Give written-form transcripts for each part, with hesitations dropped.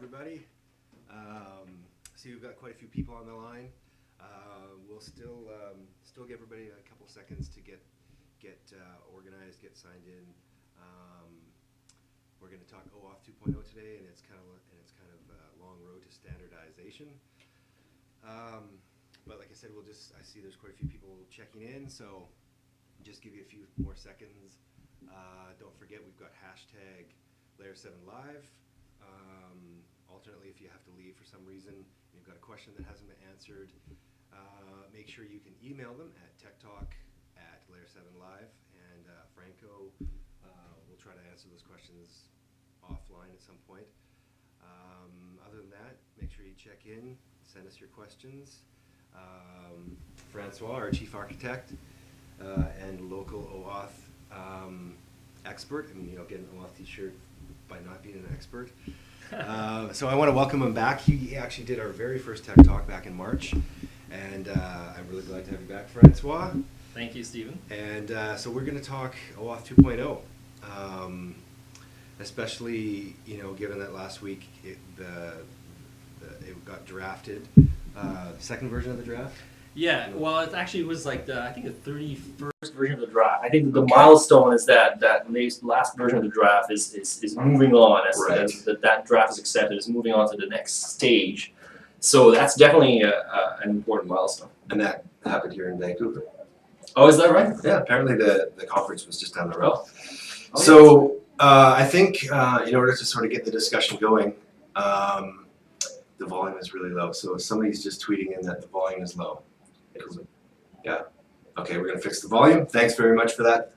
everybody. See, we've got quite a few people on the line. We'll still give everybody a couple seconds to get organized, get signed in. We're going to talk OAuth 2.0 today, and it's kind of a long road to standardization. But like I said, I see there's quite a few people checking in, so just give you a few more seconds. Don't forget, we've got hashtag Layer7Live. Alternately, if you have to leave for some reason, you've got a question that hasn't been answered, make sure you can email them at techtalk@Layer7Live, and Franco will try to answer those questions offline at some point. Other than that, make sure you check in, send us your questions. Francois, our Chief Architect and local OAuth expert, and get an OAuth t-shirt by not being an expert. So I want to welcome him back. He actually did our very first Tech Talk back in March, and I'm really glad to have you back, Francois. Thank you, Stephen. And so we're going to talk OAuth 2.0, especially given that last week it got drafted, second version of the draft. Yeah, well, it actually was like I think the 31st version of the draft. I think the milestone is that last version of the draft is moving on as that draft is accepted. Is moving on to the next stage. So that's definitely an important milestone. And that happened here in Vancouver. Oh, is that right? Yeah, apparently the conference was just down the road. Oh, So I think in order to sort of get the discussion going, the volume is really low. So somebody's just tweeting in that the volume is low. Yeah. Okay, we're going to fix the volume. Thanks very much for that.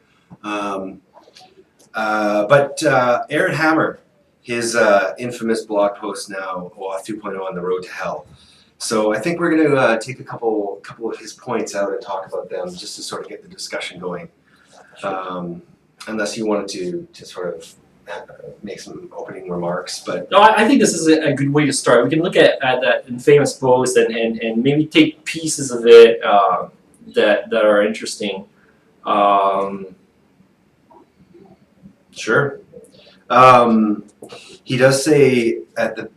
But Aaron Hammer, his infamous blog post now, OAuth 2.0 on the road to hell. So I think we're going to take a couple of his points out and talk about them just to sort of get the discussion going. Unless you wanted to sort of make some opening remarks, but no, I think this is a good way to start. We can look at that infamous post and maybe take pieces of it that are interesting. Sure. He does say at the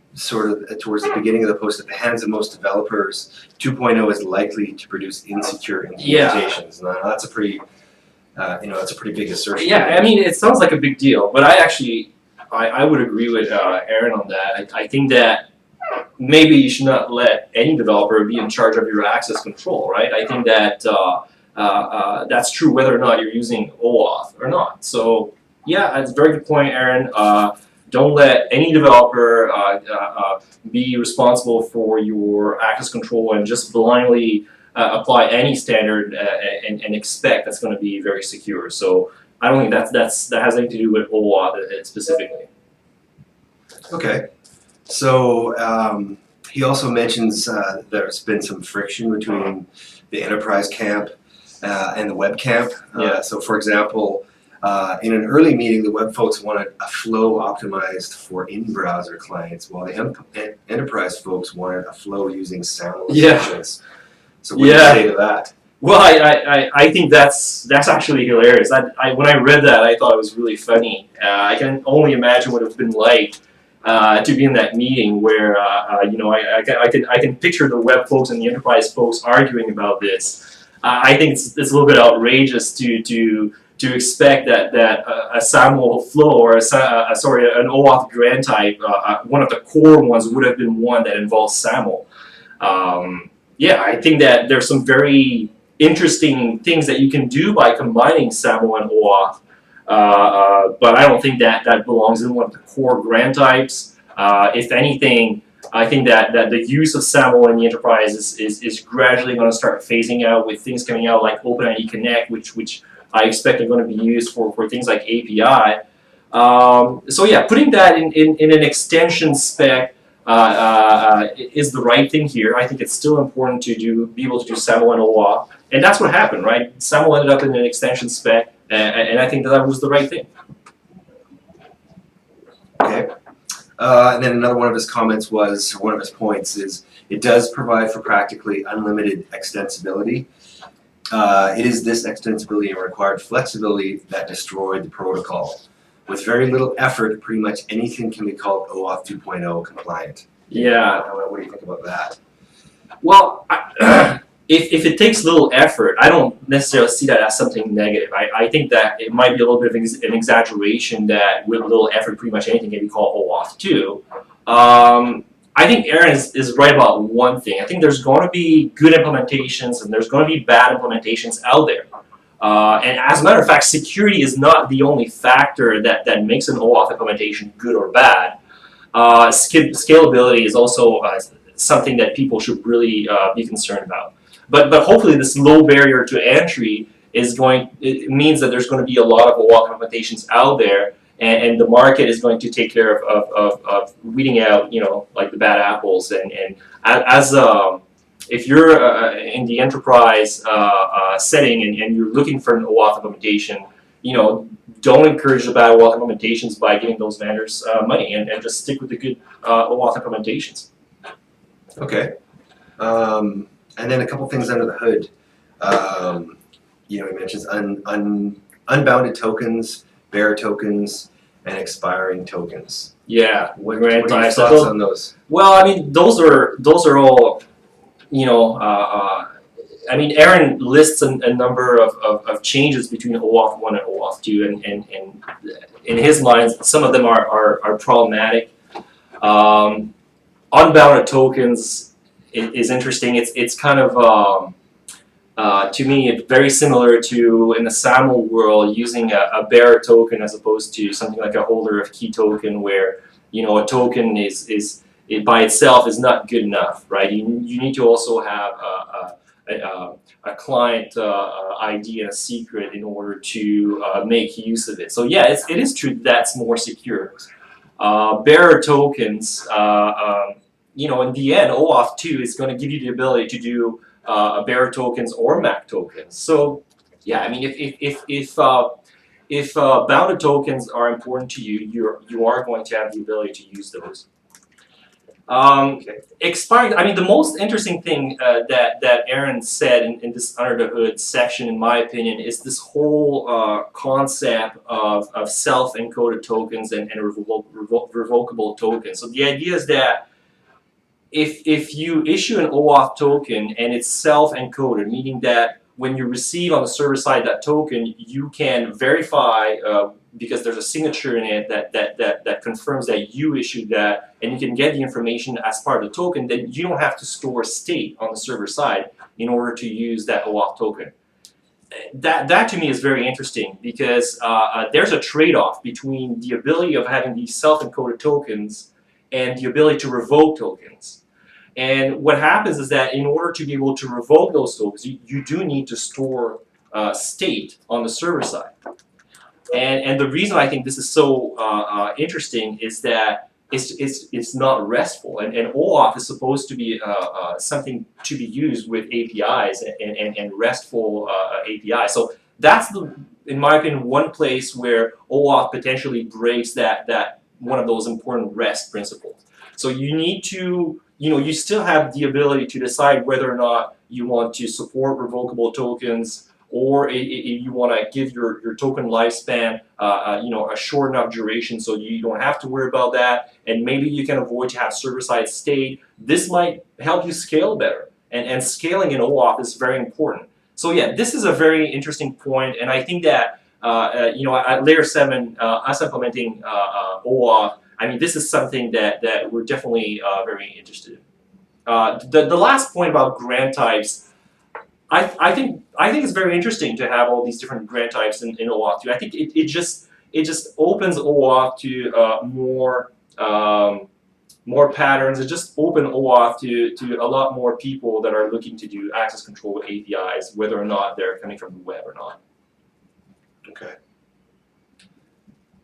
towards the beginning of the post, at the hands of most developers, 2.0 is likely to produce insecure implementations. Yeah. Now, that's a pretty that's a pretty big assertion. Yeah, I mean, it sounds like a big deal, but I would agree with Aaron on that. I think that maybe you should not let any developer be in charge of your access control, right? I think that that's true whether or not you're using OAuth or not. So yeah, that's a very good point, Aaron. Don't let any developer be responsible for your access control and just blindly apply any standard and expect that's going to be very secure. So I don't think that has anything to do with OAuth specifically. Okay. So he also mentions there's been some friction between the enterprise camp and the web camp. Yeah. So for example, in an early meeting, the web folks wanted a flow optimized for in-browser clients, while the enterprise folks wanted a flow using SAML extensions. So what do you say to that? Well, I think that's actually hilarious. When I read that, I thought it was really funny. I can only imagine what it would have been like to be in that meeting where I can picture the web folks and the enterprise folks arguing about this. I think it's a little bit outrageous to expect that a SAML flow or an OAuth grant type, one of the core ones would have been one that involves SAML. Yeah, I think that there's some very interesting things that you can do by combining SAML and OAuth, but I don't think that belongs in one of the core grant types. If anything, I think that the use of SAML in the enterprise is gradually going to start phasing out with things coming out like OpenID Connect, which I expect are going to be used for things like API. So yeah, putting that in an extension spec is the right thing here. I think it's still important to be able to do SAML and OAuth, and that's what happened, right? SAML ended up in an extension spec, and I think that was the right thing. Okay. And then another one of his comments was, one of his points is, it does provide for practically unlimited extensibility. It is this extensibility and required flexibility that destroyed the protocol. with very little effort, pretty much anything can be called OAuth 2.0 compliant. Yeah. What do you think about that? Well, if it takes little effort, I don't necessarily see that as something negative. I think that it might be a little bit of an exaggeration that with little effort, pretty much anything can be called OAuth 2. I think Aaron is right about one thing. I think there's going to be good implementations and there's going to be bad implementations out there. And as a matter of fact, security is not the only factor that makes an OAuth implementation good or bad. Scalability is also something that people should really be concerned about. But hopefully this low barrier to entry it means that there's going to be a lot of OAuth implementations out there, and the market is going to take care of weeding out, like the bad apples. And if you're in the enterprise setting and you're looking for an OAuth implementation, don't encourage the bad OAuth implementations by giving those vendors money, and just stick with the good OAuth implementations. Okay. And then a couple things under the hood. He mentions unbounded tokens, bearer tokens, and expiring tokens. Yeah. What are your thoughts on those? Well, I mean, those are all, Aaron lists a number of changes between OAuth 1 and OAuth 2, and in his minds, some of them are problematic. Unbounded tokens is interesting. It's kind of to me, it's very similar to, in the SAML world, using a bearer token as opposed to something like a holder of key token, where a token is by itself is not good enough, right? You need to also have a client ID and a secret in order to make use of it. So yeah, it is true that's more secure. Bearer tokens, in the end, OAuth 2 is going to give you the ability to do bearer tokens or MAC tokens. So yeah, I mean, if bounded tokens are important to you, you are going to have the ability to use those. Expiring. I mean, the most interesting thing that Aaron said in this under the hood section, in my opinion, is this whole concept of self-encoded tokens and revocable tokens. So the idea is that if you issue an OAuth token and it's self-encoded, meaning that when you receive on the server side that token, you can verify because there's a signature in it that confirms that you issued that, and you can get the information as part of the token, then you don't have to store state on the server side in order to use that OAuth token. That to me is very interesting, because there's a trade-off between the ability of having these self-encoded tokens and the ability to revoke tokens. And what happens is that in order to be able to revoke those tokens, you do need to store state on the server side. And the reason I think this is so interesting is that it's not RESTful, and OAuth is supposed to be something to be used with APIs and RESTful APIs. So that's in my opinion, one place where OAuth potentially breaks that one of those important REST principles. So you need to, you still have the ability to decide whether or not you want to support revocable tokens, or you want to give your token lifespan, a short enough duration so you don't have to worry about that, and maybe you can avoid to have server-side state. This might help you scale better, and scaling in OAuth is very important. So yeah, this is a very interesting point, and I think that at layer 7, us implementing OAuth, I mean, this is something that we're definitely very interested in. The last point about grant types, I think it's very interesting to have all these different grant types in OAuth 2. I think it just opens OAuth to more patterns. It just opens OAuth to a lot more people that are looking to do access control with APIs, whether or not they're coming from the web or not. Okay.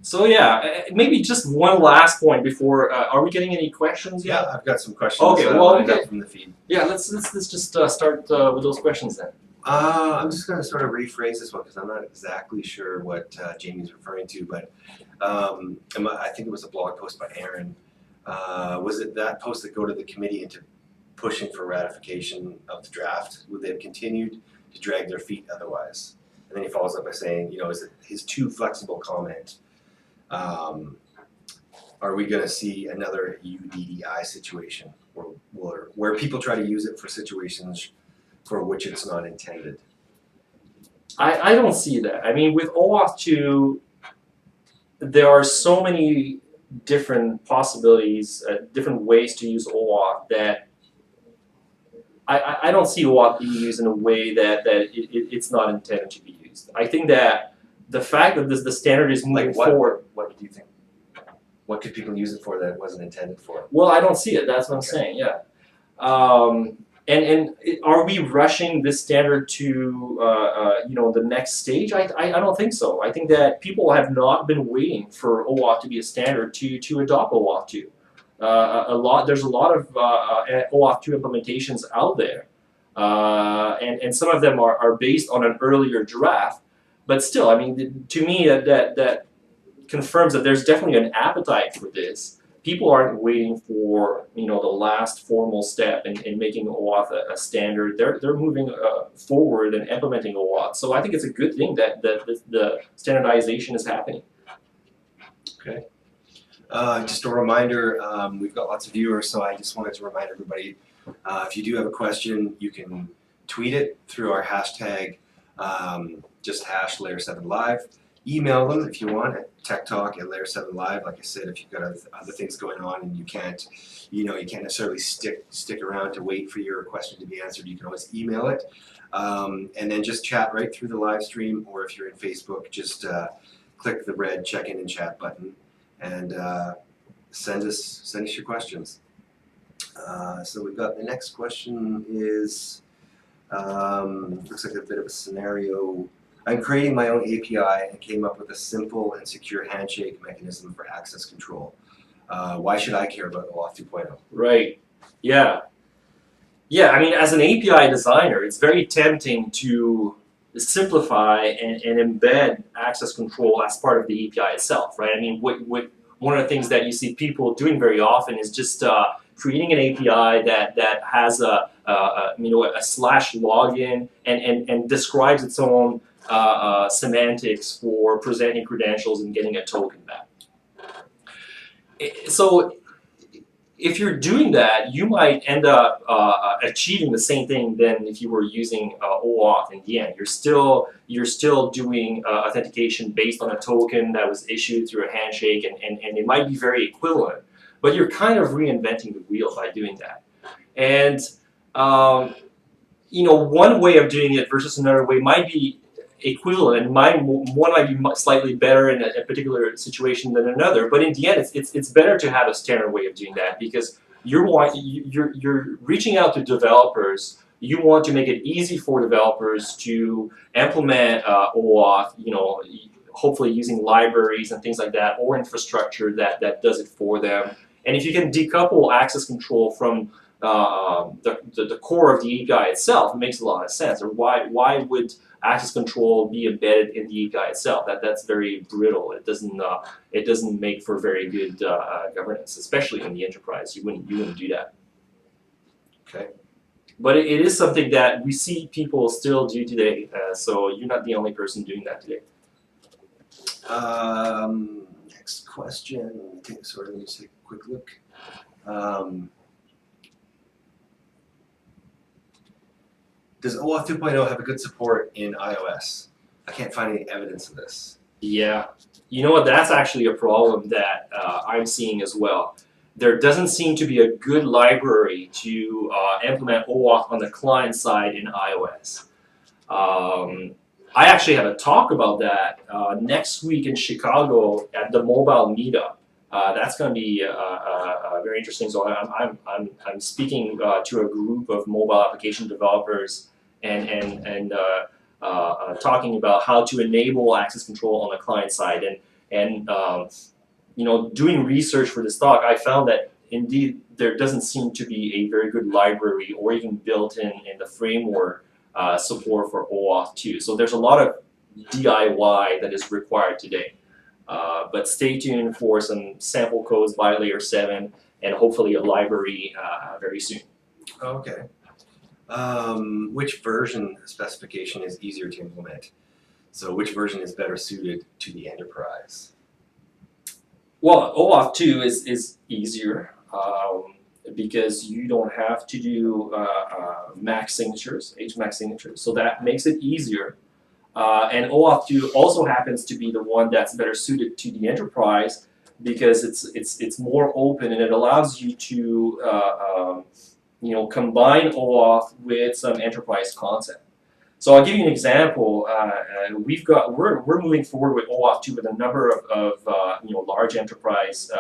So yeah, maybe just one last point before. Are we getting any questions yet? Yeah, I've got some questions. Okay, well, okay. From the feed. Yeah, let's just start with those questions then. I'm just going to sort of rephrase this one because I'm not exactly sure what Jamie's referring to, but I think it was a blog post by Aaron. Was it that post that go to the committee into pushing for ratification of the draft? Would they have continued to drag their feet otherwise? And then he follows up by saying, is it his too flexible comment are we going to see another UDDI situation where people try to use it for situations for which it's not intended? I don't see that. I mean, with OAuth 2, there are so many different possibilities, different ways to use OAuth that I don't see OAuth being used in a way that it's not intended to be used. I think that the fact that the standard is moving forward. What do you think? What could people use it for that it wasn't intended for? Well, I don't see it. That's what I'm saying. Yeah. And are we rushing this standard to the next stage? I don't think so. I think that people have not been waiting for OAuth to be a standard to adopt OAuth 2. There's a lot of OAuth 2 implementations out there, and some of them are based on an earlier draft. But still, I mean, to me, that confirms that there's definitely an appetite for this. People aren't waiting for the last formal step in making OAuth a standard. They're moving forward and implementing OAuth. So I think it's a good thing that the standardization is happening. Okay. Just a reminder, we've got lots of viewers, so I just wanted to remind everybody, if you do have a question, you can tweet it through our hashtag, just hash layer7live. Email them if you want at techtalk@layer7live. Like I said, if you've got other things going on and you can't necessarily stick around to wait for your question to be answered, you can always email it. And then just chat right through the live stream, or if you're in Facebook, just click the red check-in and chat button and send us your questions. So we've got the next question is, looks like a bit of a scenario. I'm creating my own API and came up with a simple and secure handshake mechanism for access control. Why should I care about OAuth 2.0? Right. Yeah. Yeah, I mean, as an API designer, it's very tempting to simplify and embed access control as part of the API itself, right? I mean, one of the things that you see people doing very often is just creating an API that has a slash login and describes its own semantics for presenting credentials and getting a token back. So if you're doing that, you might end up achieving the same thing than if you were using OAuth in the end. You're still doing authentication based on a token that was issued through a handshake, and it might be very equivalent, but you're kind of reinventing the wheel by doing that. And one way of doing it versus another way might be equivalent, and one might be slightly better in a particular situation than another. But in the end, it's better to have a standard way of doing that, because you're reaching out to developers. You want to make it easy for developers to implement OAuth. Hopefully using libraries and things like that, or infrastructure that does it for them. And if you can decouple access control from the core of the API itself, it makes a lot of sense. Or why would access control be embedded in the API itself? That's very brittle. It doesn't make for very good governance, especially in the enterprise. You wouldn't do that. Okay. But it is something that we see people still do today. So you're not the only person doing that today. Next question. Sorry, let me just take a quick look. Does OAuth 2.0 have a good support in iOS? I can't find any evidence of this. Yeah. You know what? That's actually a problem that I'm seeing as well. There doesn't seem to be a good library to implement OAuth on the client side in iOS. I actually have a talk about that next week in Chicago at the mobile meetup. That's going to be very interesting. So I'm speaking to a group of mobile application developers and talking about how to enable access control on the client side. And doing research for this talk, I found that indeed there doesn't seem to be a very good library or even built in the framework support for OAuth 2. So there's a lot of DIY that is required today. But stay tuned for some sample codes by Layer 7 and hopefully a library very soon. Okay. Which version specification is easier to implement? So which version is better suited to the enterprise? Well, OAuth 2 is easier because you don't have to do max signatures, HMAX signatures, so that makes it easier. And OAuth 2 also happens to be the one that's better suited to the enterprise because it's more open and it allows you to combine OAuth with some enterprise content. So I'll give you an example. We're moving forward with OAuth 2 with a number of large enterprise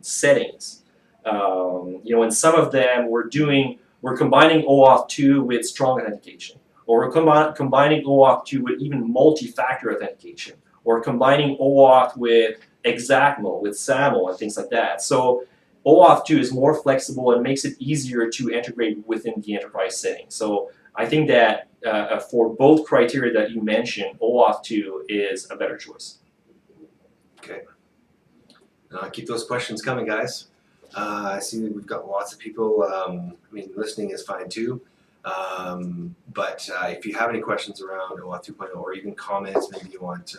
settings. And some of them we're combining OAuth 2 with strong authentication, or we're combining OAuth 2 with even multi-factor authentication, or combining OAuth with XACTML, with SAML, and things like that. So OAuth 2 is more flexible and makes it easier to integrate within the enterprise setting. So I think that for both criteria that you mentioned, OAuth 2 is a better choice. Okay. Keep those questions coming, guys. I see that we've got lots of people. Listening is fine too. But if you have any questions around OAuth 2.0 or even comments, maybe you want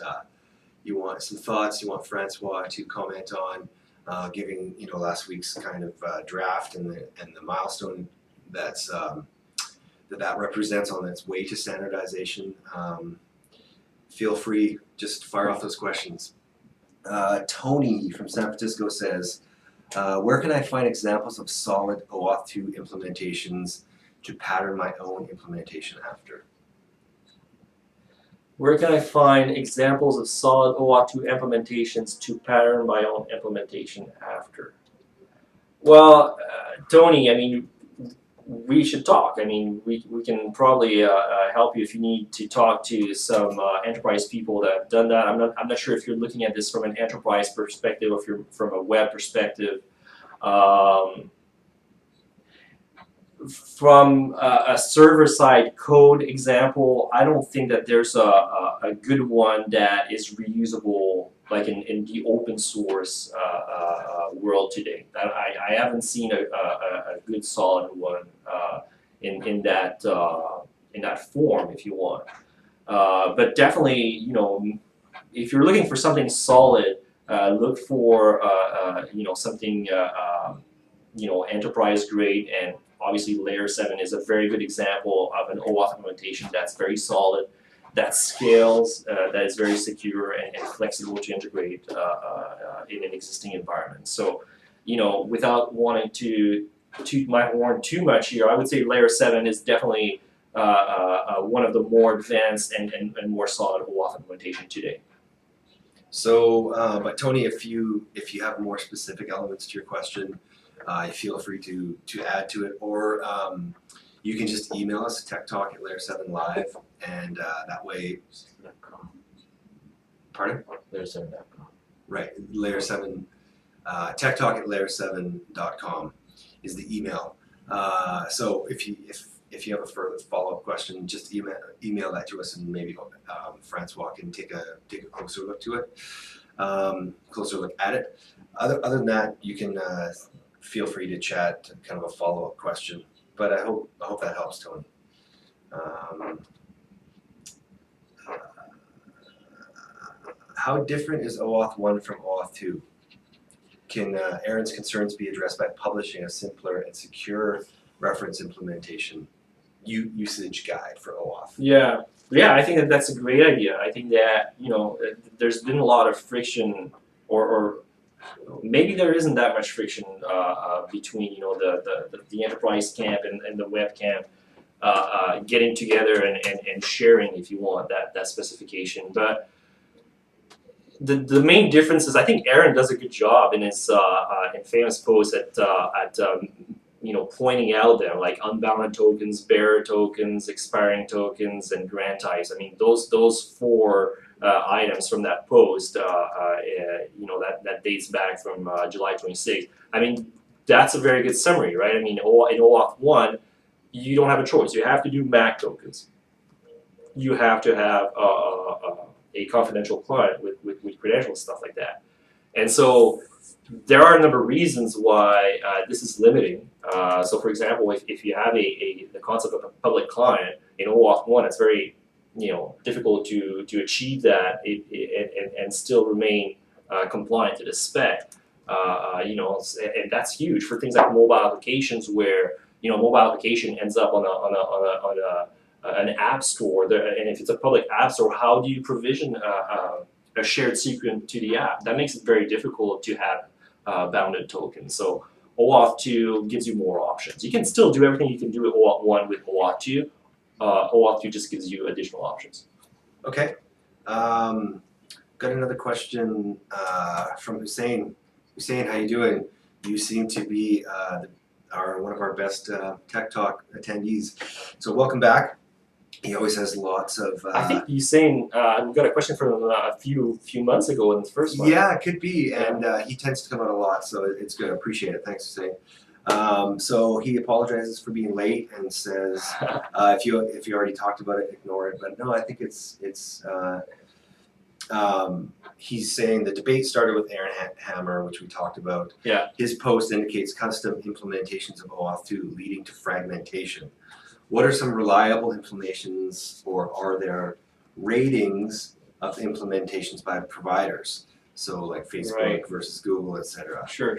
some thoughts, you want Francois to comment on, giving last week's kind of draft and the milestone that represents on its way to standardization. Feel free, just fire off those questions. Tony from San Francisco says, where can I find examples of solid OAuth 2 implementations to pattern my own implementation after? Where can I find examples of solid OAuth 2 implementations to pattern my own implementation after? Well, Tony, we should talk. We can probably help you if you need to talk to some enterprise people that have done that. I'm not sure if you're looking at this from an enterprise perspective or if you're from a web perspective. From a server-side code example, I don't think that there's a good one that is reusable like in the open source world today. I haven't seen a good solid one in that form, if you want. But definitely, if you're looking for something solid, look for something enterprise grade, and obviously Layer 7 is a very good example of an OAuth implementation that's very solid, that scales, that is very secure and flexible to integrate in an existing environment. So, without wanting to toot my horn too much here, I would say Layer 7 is definitely one of the more advanced and more solid OAuth implementation today. So, but Tony, if you have more specific elements to your question, feel free to add to it, or you can just email us at techtalk@layer7live, and that way. Pardon? Layer7.com. Right, Layer7, techtalk@layer7.com is the email. So if you have a further follow-up question, just email that to us, and maybe Francois can take a closer look to it, closer look at it. Other than that, you can feel free to chat kind of a follow-up question. But I hope that helps, Tony. How different is OAuth 1 from OAuth 2? Can Aaron's concerns be addressed by publishing a simpler and secure reference implementation usage guide for OAuth? Yeah, I think that's a great idea. I think that there's been a lot of friction, or maybe there isn't that much friction between the enterprise camp and the web camp getting together and sharing, if you want, that specification. But the main difference is, I think Aaron does a good job in his famous post at pointing out there, like unbounded tokens, bearer tokens, expiring tokens, and grant types. Those four items from that post, that dates back from July 26th. That's a very good summary, right? In OAuth 1, you don't have a choice. You have to do MAC tokens. You have to have a confidential client with credentials, stuff like that. And so there are a number of reasons why this is limiting. So for example, if you have the concept of a public client in OAuth 1, it's very difficult to achieve that and still remain compliant to the spec. You know, and that's huge for things like mobile applications, where you know mobile application ends up on an app store, and if it's a public app store, how do you provision a shared secret to the app? That makes it very difficult to have bounded tokens. So OAuth 2 gives you more options. You can still do everything you can do with OAuth 1 with OAuth 2. OAuth 2 just gives you additional options. Okay. Got another question from Hussein. Hussein, how you doing? You seem to be one of our best Tech Talk attendees. So welcome back. He always has lots of. I think you're saying we got a question from a few months ago in the first one. Yeah, it could be, and he tends to come out a lot, so it's good. I appreciate it. Thanks for saying. So he apologizes for being late and says, if you already talked about it, ignore it. But no, I think it's. He's saying the debate started with Aaron Hammer, which we talked about. Yeah. His post indicates custom implementations of OAuth 2 leading to fragmentation. What are some reliable implementations, or are there ratings of implementations by providers? So like Facebook versus Google, etc. Sure.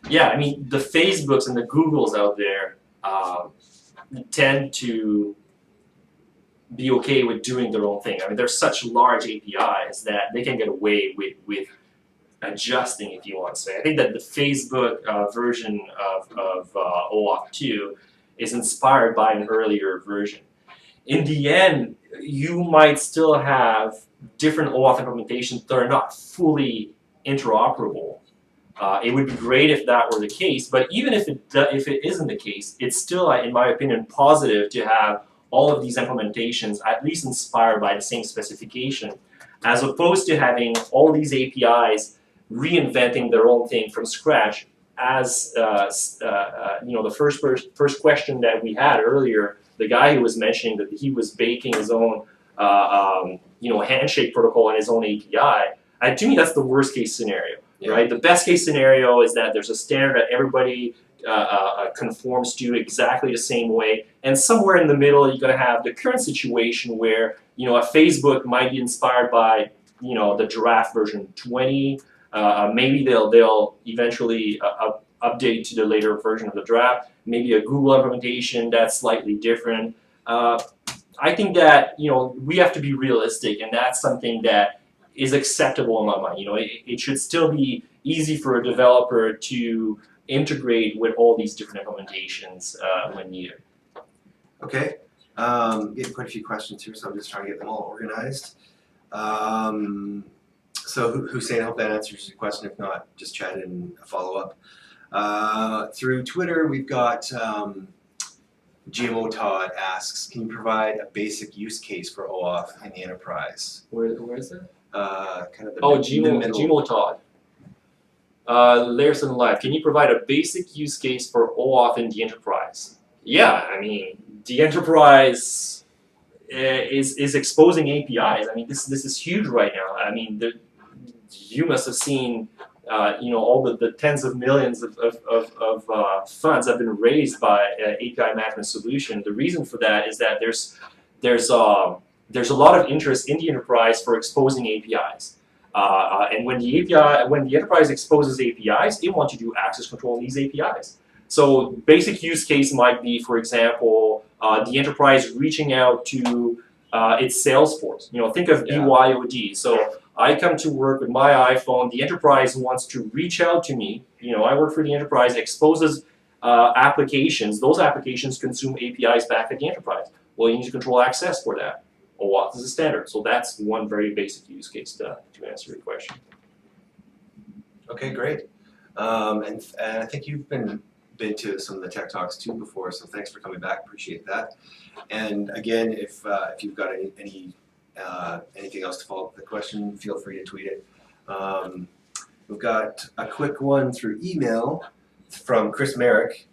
Yeah, I mean the Facebooks and the Googles out there tend to be okay with doing their own thing. I mean, they're such large APIs that they can get away with adjusting, if you want to say. I think that the Facebook version of OAuth 2 is inspired by an earlier version. In the end, you might still have different OAuth implementations that are not fully interoperable. It would be great if that were the case, but even if it isn't the case, it's still, in my opinion, positive to have all of these implementations at least inspired by the same specification, as opposed to having all these APIs reinventing their own thing from scratch. As you know, the first question that we had earlier, the guy who was mentioning that he was baking his own handshake protocol and his own API. To me, that's the worst case scenario, right? The best case scenario is that there's a standard that everybody conforms to exactly the same way, and somewhere in the middle you're going to have the current situation where a Facebook might be inspired by the draft version 20. Maybe they'll eventually update to the later version of the draft. Maybe a Google implementation that's slightly different. I think that we have to be realistic, and that's something that is acceptable in my mind. It should still be easy for a developer to integrate with all these different implementations when needed. Okay, getting quite a few questions here, so I'm just trying to get them all organized. So Hussein, I hope that answers your question. If not, just chat in a follow-up. Through Twitter, we've got GMO Todd asks, can you provide a basic use case for OAuth in the enterprise? Where is that? Kind of the GMO Todd. Layerson Live, can you provide a basic use case for OAuth in the enterprise? Yeah, I mean, the enterprise is exposing APIs. I mean, this is huge right now. I mean, you must have seen, all the tens of millions of funds have been raised by API management solution. The reason for that is that there's a lot of interest in the enterprise for exposing APIs. And when the enterprise exposes APIs, they want to do access control on these APIs. So basic use case might be, for example, the enterprise reaching out to its sales force. Think of BYOD. So I come to work with my iPhone. The enterprise wants to reach out to me. I work for the enterprise, exposes applications. Those applications consume APIs back at the enterprise. Well, you need to control access for that. OAuth is a standard. So that's one very basic use case to answer your question. Okay, great. And I think you've been to some of the Tech Talks too before, so thanks for coming back. Appreciate that. And again, if you've got anything else to follow up with the question, feel free to tweet it. We've got a quick one through email from Chris Merrick.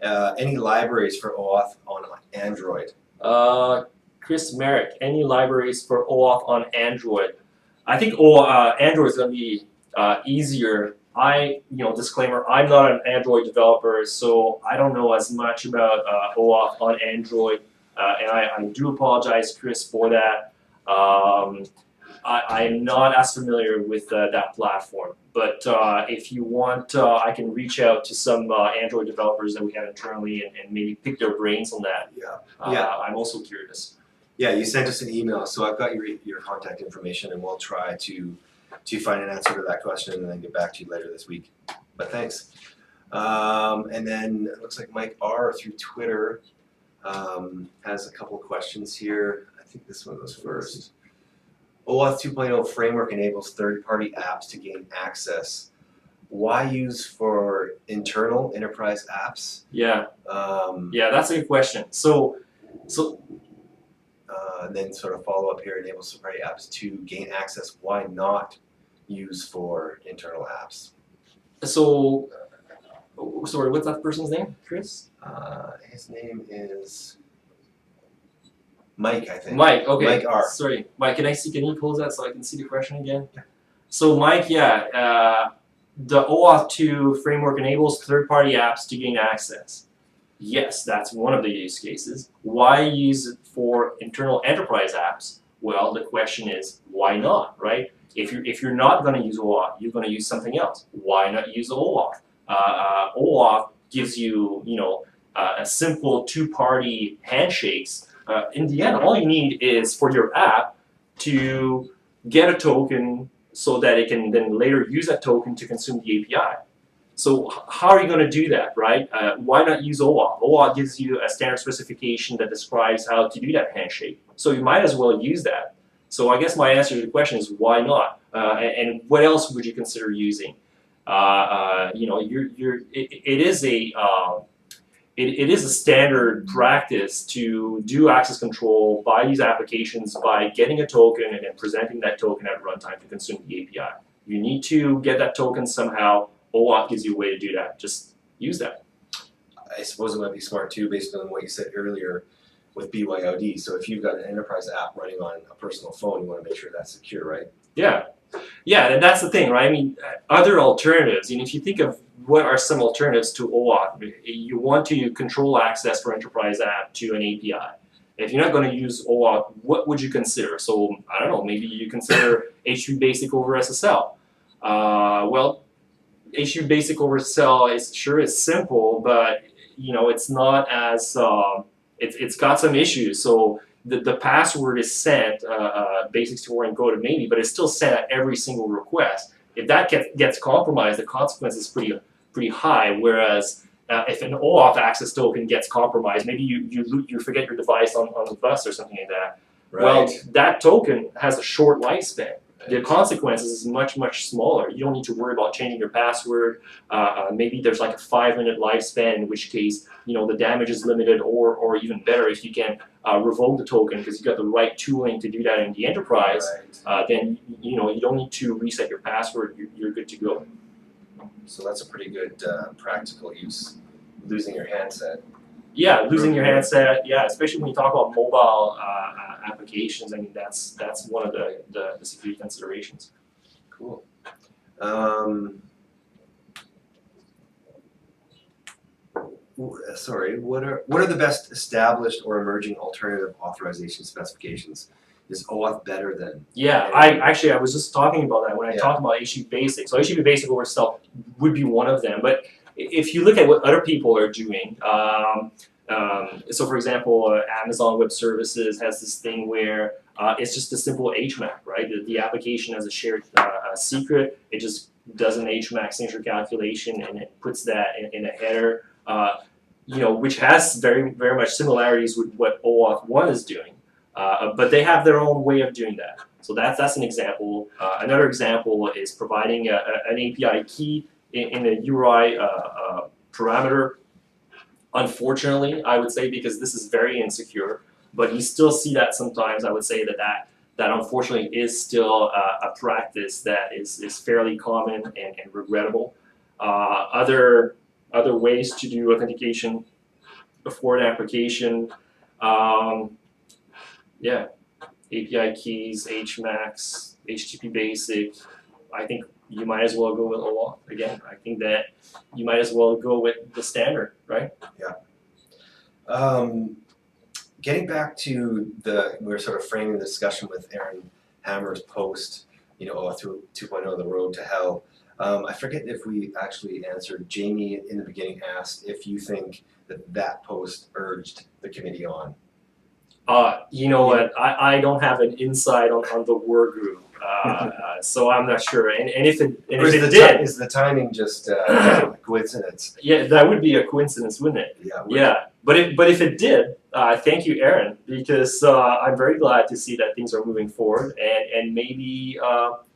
Any libraries for OAuth on Android? Chris Merrick, any libraries for OAuth on Android? I think Android is going to be easier. Disclaimer, I'm not an Android developer, so I don't know as much about OAuth on Android, and I do apologize, Chris, for that. I'm not as familiar with that platform, but if you want, I can reach out to some Android developers that we have internally and maybe pick their brains on that. Yeah. I'm also curious. Yeah, you sent us an email, so I've got your contact information, and we'll try to find an answer to that question and then get back to you later this week. But thanks. And then it looks like Mike R. through Twitter has a couple of questions here. I think this one goes first. OAuth 2.0 framework enables third-party apps to gain access. Why use for internal enterprise apps? Yeah. Yeah, that's a good question. So. And then sort of follow up here, enables third-party apps to gain access. Why not use for internal apps? So, sorry, what's that person's name, Chris? His name is Mike, I think. Mike, okay. Mike R. Sorry, Mike, can you pose that so I can see the question again? So Mike, the OAuth 2 framework enables third-party apps to gain access. Yes, that's one of the use cases. Why use it for internal enterprise apps? Well, the question is, why not, right? If you're not going to use OAuth, you're going to use something else. Why not use OAuth? OAuth gives you, a simple two-party handshakes. In the end, all you need is for your app to get a token so that it can then later use that token to consume the API. So how are you going to do that, right? Why not use OAuth? OAuth gives you a standard specification that describes how to do that handshake. So you might as well use that. So I guess my answer to the question is why not? And what else would you consider using? It is a standard practice to do access control by these applications by getting a token and then presenting that token at runtime to consume the API. You need to get that token somehow. OAuth gives you a way to do that. Just use that. I suppose it might be smart too, based on what you said earlier with BYOD. So if you've got an enterprise app running on a personal phone, you want to make sure that's secure, right? Yeah. Yeah, and that's the thing, right? I mean, other alternatives, and if you think of what are some alternatives to OAuth, you want to control access for enterprise app to an API. If you're not going to use OAuth, what would you consider? So, I don't know, maybe you consider HTTP Basic over SSL. Well, HTTP Basic over SSL is simple, but it's not as it's got some issues. So the password is sent basics to encoded maybe, but it's still sent at every single request. If that gets compromised, the consequence is pretty high. Whereas if an OAuth access token gets compromised, maybe you forget your device on the bus or something like that. Right. Well, that token has a short lifespan. The consequences is much smaller. You don't need to worry about changing your password. Maybe there's like a 5-minute lifespan, in which case the damage is limited, or even better, if you can revoke the token because you got the right tooling to do that in the enterprise. Right. Then you don't need to reset your password. You're good to go. So that's a pretty good practical use. Losing your handset. Yeah, losing your handset. Yeah, especially when you talk about mobile applications. I mean, that's one of the security considerations. Cool. Sorry. What are the best established or emerging alternative authorization specifications? Is OAuth better than? Yeah, I was just talking about that when I talked about HTTP Basic. So HTTP Basic over SSL would be one of them, but if you look at what other people are doing, so for example, Amazon Web Services has this thing where it's just a simple HMAC, right? The application has a shared secret. It just does an HMAC signature calculation and it puts that in a header, which has very much similarities with what OAuth 1 is doing. But they have their own way of doing that. So that's an example. Another example is providing an API key in a URI parameter. Unfortunately, I would say, because this is very insecure, but you still see that sometimes. I would say that unfortunately is still a practice that is fairly common and regrettable. Other ways to do authentication for an application, API keys, HMACs, HTTP Basic. I think you might as well go with OAuth. Again, I think that you might as well go with the standard, right? Yeah. Getting back to we're sort of framing the discussion with Aaron Hammer's post, OAuth 2.0, the road to hell. I forget if we actually answered. Jamie in the beginning asked if you think that post urged the committee on. You know what? I don't have an insight on the work group, so I'm not sure. And if it did, is the timing just a coincidence? Yeah, that would be a coincidence, wouldn't it? Yeah. Yeah, but if it did, thank you, Aaron, because I'm very glad to see that things are moving forward, and maybe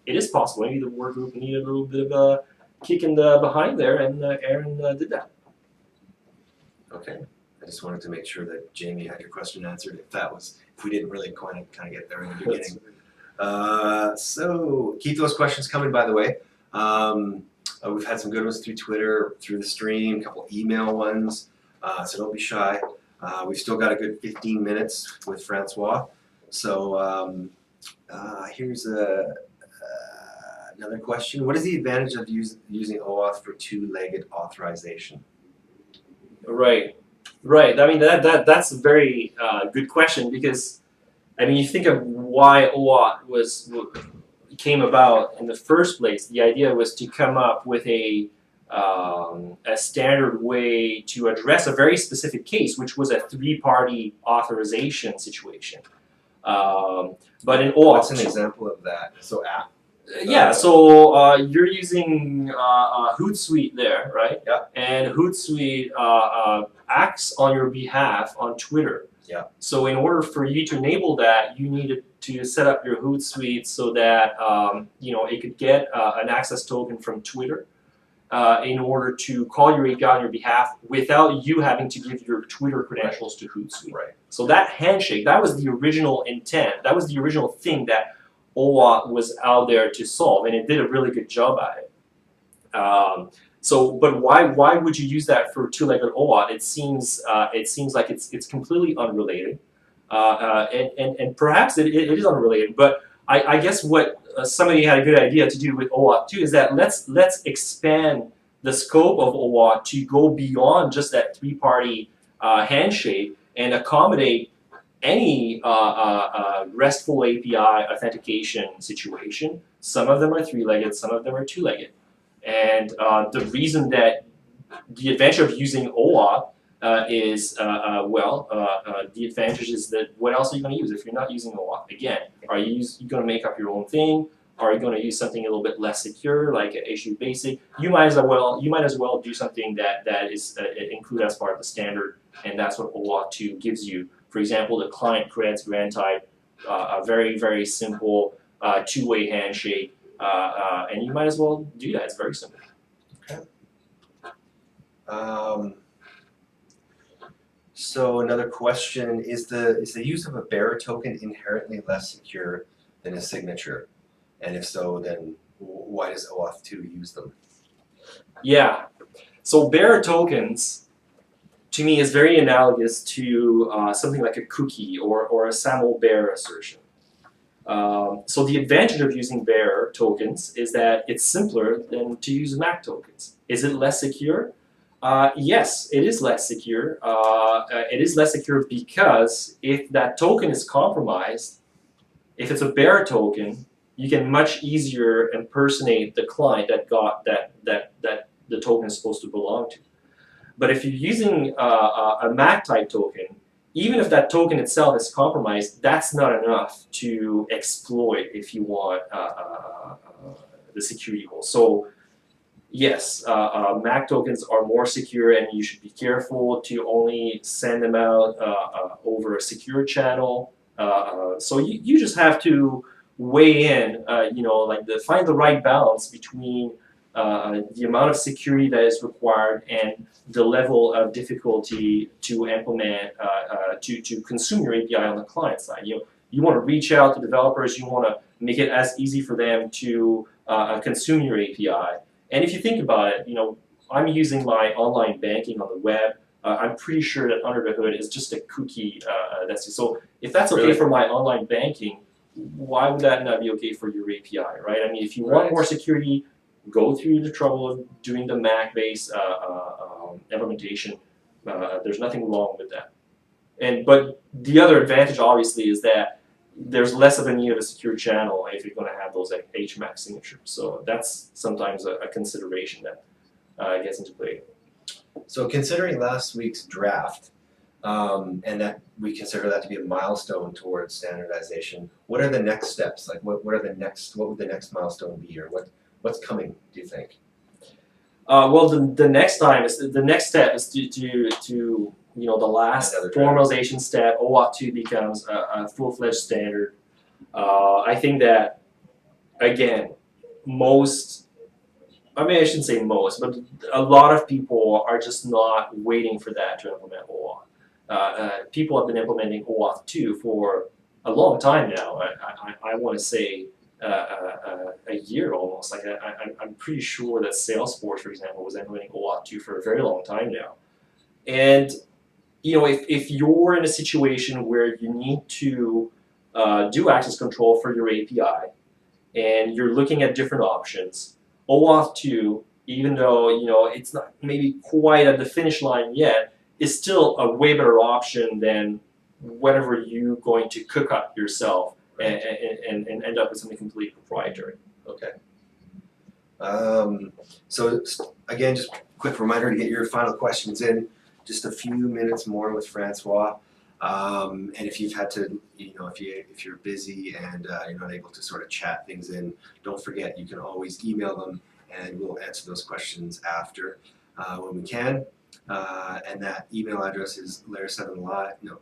it is possible. Maybe the work group needed a little bit of a kick in the behind there, and Aaron did that. Okay. I just wanted to make sure that Jamie had your question answered. If we didn't really kind of get there in the beginning. So keep those questions coming. By the way, we've had some good ones through Twitter, through the stream, a couple email ones. So don't be shy. We've still got a good 15 minutes with Francois. So here's another question. What is the advantage of using OAuth for two-legged authorization? Right. I mean that's a very good question, because I mean you think of why OAuth came about in the first place. The idea was to come up with a standard way to address a very specific case, which was a three-party authorization situation. But in OAuth, what's an example of that? So app. Yeah, so you're using Hootsuite there, right? Yeah. And Hootsuite acts on your behalf on Twitter. Yeah. So in order for you to enable that, you needed to set up your Hootsuite so that it could get an access token from Twitter in order to call your API on your behalf without you having to give your Twitter credentials to Hootsuite. Right. So that handshake, that was the original intent. That was the original thing that OAuth was out there to solve, and it did a really good job at it. But why would you use that for two-legged OAuth? It seems like it's completely unrelated, and perhaps it is unrelated. But I guess what somebody had a good idea to do with OAuth 2 is that let's expand the scope of OAuth to go beyond just that three-party handshake and accommodate any RESTful API authentication situation. Some of them are three-legged, some of them are two-legged. And the reason that the advantage of using OAuth is, the advantage is that what else are you going to use if you're not using OAuth? Again, are you going to make up your own thing? Are you going to use something a little bit less secure, like HU Basic? You might as well do something that is included as part of the standard, and that's what OAuth 2 gives you. For example, the client creds grant type, a very, very simple two-way handshake, and you might as well do that. It's very simple. Okay. So another question, is the use of a bearer token inherently less secure than a signature? And if so, then why does OAuth 2 use them? Yeah. So bearer tokens, to me, is very analogous to something like a cookie or a SAML bearer assertion. So the advantage of using bearer tokens is that it's simpler than to use MAC tokens. Is it less secure? Yes, it is less secure. It is less secure because if that token is compromised, if it's a bearer token, you can much easier impersonate the client that the token is supposed to belong to. But if you're using a MAC type token, even if that token itself is compromised, that's not enough to exploit if you want the security hole. So yes, MAC tokens are more secure, and you should be careful to only send them out over a secure channel. So you just have to weigh in, find the right balance between the amount of security that is required and the level of difficulty to implement, to consume your API on the client side. You want to reach out to developers, you want to make it as easy for them to consume your API. And if you think about it, I'm using my online banking on the web. I'm pretty sure that under the hood is just a cookie. So if that's okay for my online banking, why would that not be okay for your API, right? I mean, if you want more security, go through the trouble of doing the Mac-based implementation. There's nothing wrong with that. But the other advantage, obviously, is that there's less of a need of a secure channel if you're going to have those like HMAC signatures. So that's sometimes a consideration that gets into play. So considering last week's draft, and that we consider that to be a milestone towards standardization, what are the next steps? Like what would the next milestone be, or what's coming, do you think? Well, the next step is to you know, the last Another formalization step. OAuth 2 becomes a full-fledged standard. I think that, again, I shouldn't say most, but a lot of people are just not waiting for that to implement OAuth. People have been implementing OAuth 2 for a long time now. I want to say a year almost. Like I'm pretty sure that Salesforce, for example, was implementing OAuth 2 for a very long time now. And you know, if you're in a situation where you need to do access control for your API, and you're looking at different options, OAuth 2, even though you know it's not maybe quite at the finish line yet, is still a way better option than whatever you're going to cook up yourself and end up with something completely proprietary. Okay. So again, just quick reminder to get your final questions in. Just a few minutes more with Francois. And if you've had to, you know, if you're busy and you're not able to sort of chat things in, don't forget you can always email them, and we'll answer those questions after when we can. And that email address is layer7live. No,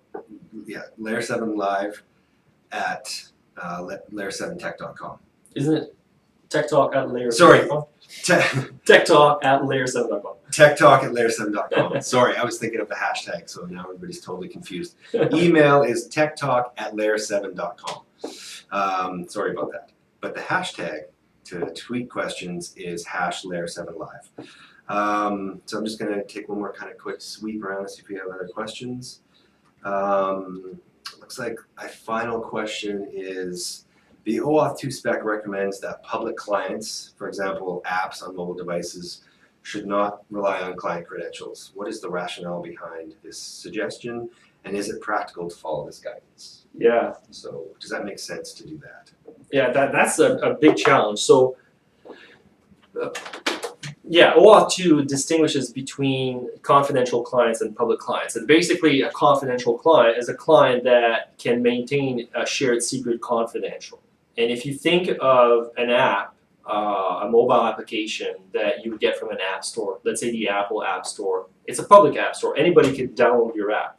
yeah, layer7live at layer7tech.com. Isn't it Tech Talk at layer7.com? Sorry. Tech Talk at layer7.com. Tech Talk at layer7.com. Sorry, I was thinking of the hashtag, so now everybody's totally confused. Email is techtalk at layer7.com. Sorry about that. But the hashtag to tweet questions is #layer7live. So I'm just going to take one more kind of quick sweep around and see if we have other questions. Looks like a final question is, the OAuth 2 spec recommends that public clients, for example, apps on mobile devices, should not rely on client credentials. What is the rationale behind this suggestion, and is it practical to follow this guidance? Yeah. So does that make sense to do that? Yeah, that's a big challenge. So, yeah, OAuth 2 distinguishes between confidential clients and public clients. And basically, a confidential client is a client that can maintain a shared secret confidential. And if you think of an app, a mobile application that you would get from an app store, let's say the Apple App Store, it's a public app store. Anybody can download your app.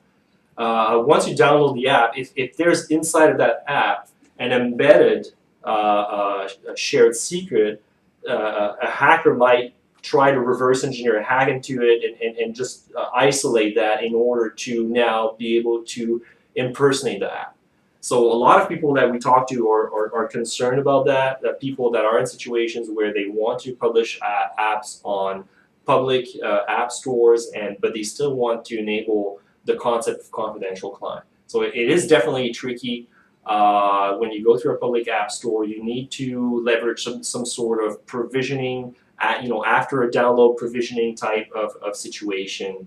Once you download the app, if there's inside of that app an embedded a shared secret, a hacker might try to reverse engineer, hack into it, and just isolate that in order to now be able to impersonate the app. So a lot of people that we talk to are concerned about that people that are in situations where they want to publish apps on public app stores, but they still want to enable the concept of confidential client. So it is definitely tricky. When you go through a public app store, you need to leverage some sort of provisioning, after a download provisioning type of situation.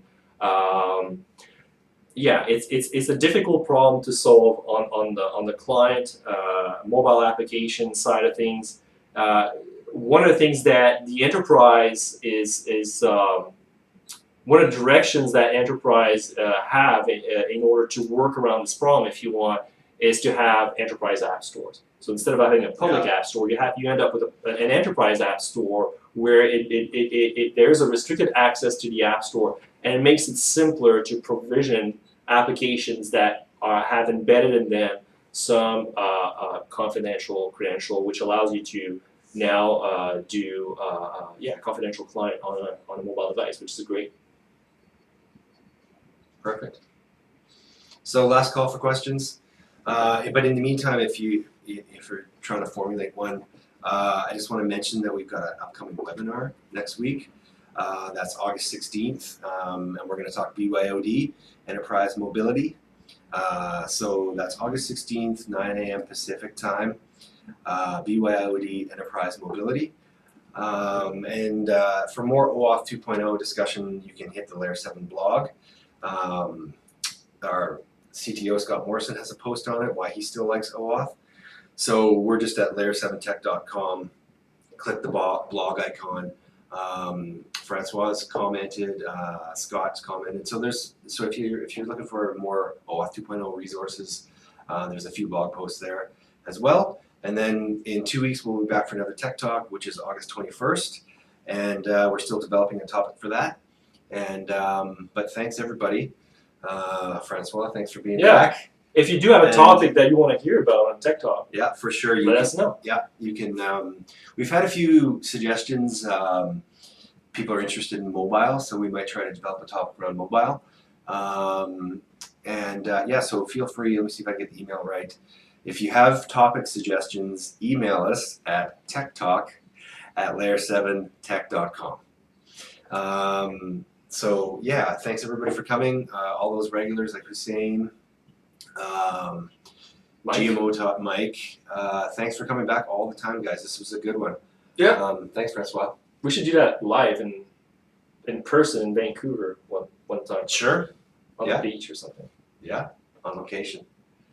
Yeah, it's a difficult problem to solve on the client mobile application side of things. One of the things that the enterprise is one of the directions that enterprise have in order to work around this problem, if you want, is to have enterprise app stores. So instead of having a public app store, you end up with an enterprise app store where there's a restricted access to the app store, and it makes it simpler to provision applications that have embedded in them some confidential credential, which allows you to now do confidential client on a mobile device, which is great. Perfect. So last call for questions. But in the meantime, if you're trying to formulate one, I just want to mention that we've got an upcoming webinar next week. That's August 16th, and we're going to talk BYOD, Enterprise Mobility. So that's August 16th, 9 a.m. Pacific time, BYOD, Enterprise Mobility. And for more OAuth 2.0 discussion, you can hit the Layer 7 blog. Our CTO Scott Morrison has a post on it, why he still likes OAuth. So we're just at layer7tech.com. Click the blog icon. Francois has commented, Scott's commented. So if you're looking for more OAuth 2.0 resources, there's a few blog posts there as well. And then in 2 weeks we'll be back for another Tech Talk, which is August 21st, and we're still developing a topic for that. And but thanks everybody. Francois, thanks for being back. If you do have a topic that you want to hear about on Tech Talk, yeah, for sure. Let us know. Yeah, you can. We've had a few suggestions. People are interested in mobile, so we might try to develop a topic around mobile. Yeah, so feel free. Let me see if I get the email right. If you have topic suggestions, email us at techtalk@layer7tech.com. So yeah, thanks everybody for coming. All those regulars like Hussein, GMO Talk, Mike. Thanks for coming back all the time, guys. This was a good one. Yeah. Thanks, Francois. We should do that live in person in Vancouver one time. Sure. On the beach or something. Yeah, on location.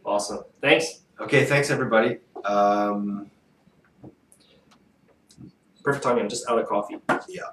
Awesome. Thanks. Okay, thanks everybody. Perfect timing. I'm just out of coffee. Yeah.